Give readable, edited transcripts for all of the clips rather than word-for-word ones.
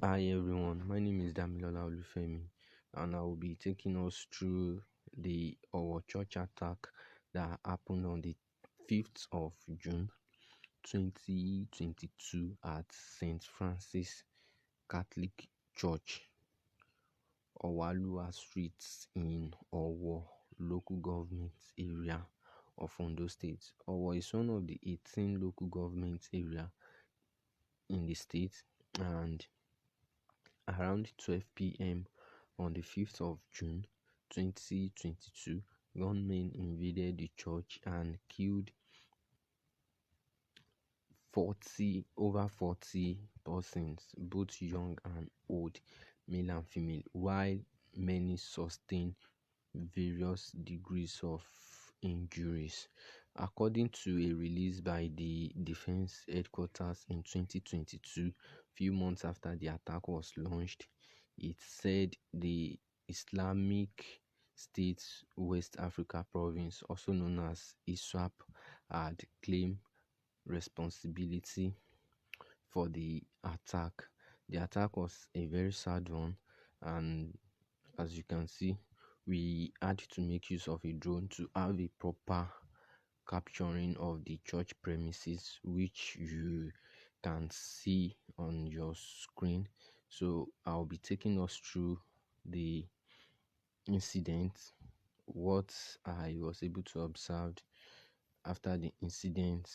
Hi everyone, my name is Damilola Olufemi and I will be taking us through our church attack that happened on the 5th of June 2022 at St. Francis Catholic Church, Owalua Street in Owo local government area of Ondo State. Owo is one of the 18 local government area in the state, and around 12 p.m. on the 5th of June 2022, gunmen invaded the church and killed over 40 persons, both young and old, male and female, while many sustained various degrees of injuries. According to a release by the Defense Headquarters in 2022, few months after the attack was launched, it said the Islamic State West Africa Province, also known as ISWAP, had claimed responsibility for the attack. The attack was a very sad one, and as you can see, we had to make use of a drone to have a proper capturing of the church premises, which you can see on your screen. So I'll be taking us through the incident, what I was able to observe after the incident,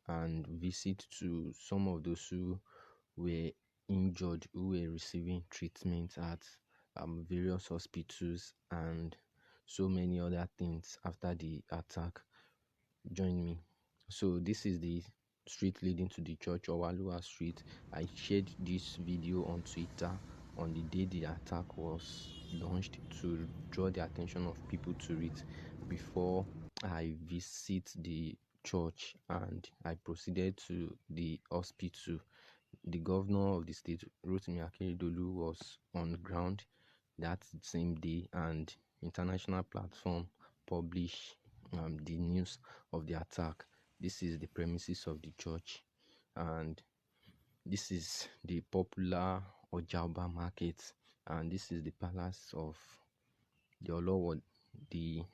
and visit to some of those who were injured, who were receiving treatment at various hospitals, and so many other things after the attack. Join me. So this is the street leading to the church, Owalua Street. I shared this video on Twitter on the day the attack was launched to draw the attention of people to it before I visit the church, and I proceeded to the hospital. The governor of the state, Rotimi Akeredolu, was on ground that same day, and international platform published the news of the attack. This is the premises of the church, and this is the popular Ojaba market, and this is the palace of the Olowo. The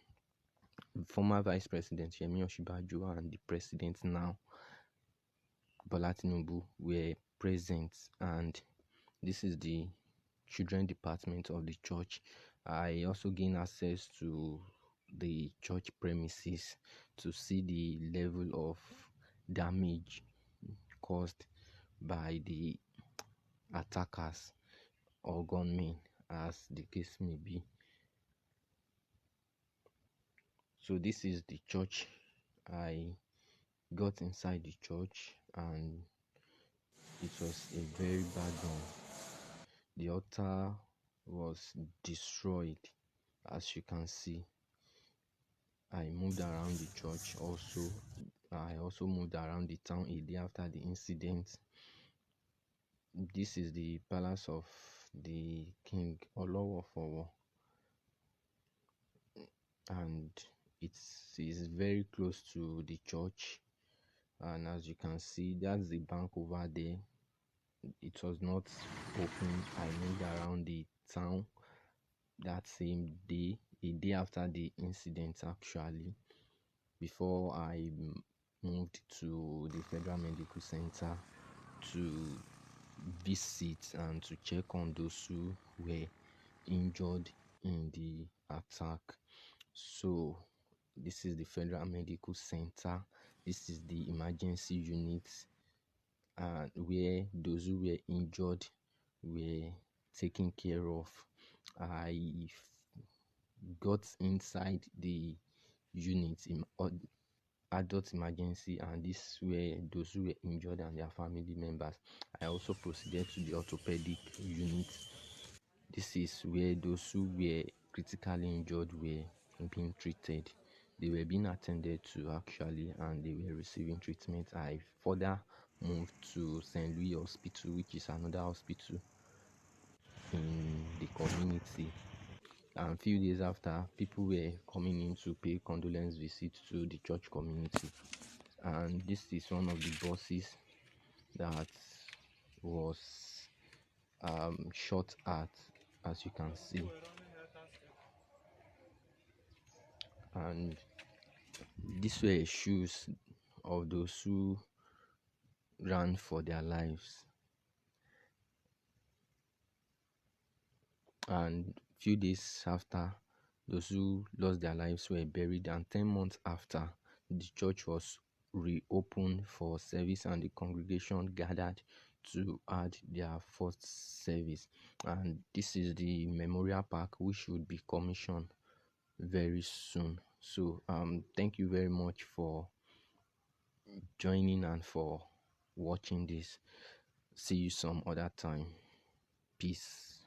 former vice president Yemi Osinbajo and the president now, Bola Tinubu, were present, and this is the children department of the church. I also gained access to the church premises to see the level of damage caused by the attackers or gunmen, as the case may be. So this is the church. I got inside the church and it was a very bad one. The altar was destroyed, as you can see. I moved around the church also. I also moved around the town a day after the incident. This is the palace of the King Olowo of Owo, and it is very close to the church. And as you can see, that's the bank over there. It was not open. I moved around the town that same day, a day after the incident actually, before I moved to the Federal Medical Center to visit and to check on those who were injured in the attack. So this is the Federal Medical Center. This is the emergency unit, where those who were injured were taken care of. I got inside the unit in adult emergency, and this were those who were injured and their family members. I also proceeded to the orthopedic unit. This is where those who were critically injured were being treated. They were being attended to actually, and they were receiving treatment. I further moved to St. Louis Hospital, which is another hospital in the community. And a few days after, people were coming in to pay condolence visits to the church community. And this is one of the buses that was short art, as you can see, and these were shoes of those who ran for their lives. And few days after, those who lost their lives were buried, and 10 months after, the church was reopened for service, and the congregation gathered to add their first service. And this is the memorial park, which would be commissioned very soon. So thank you very much for joining and for watching this. See you some other time. Peace.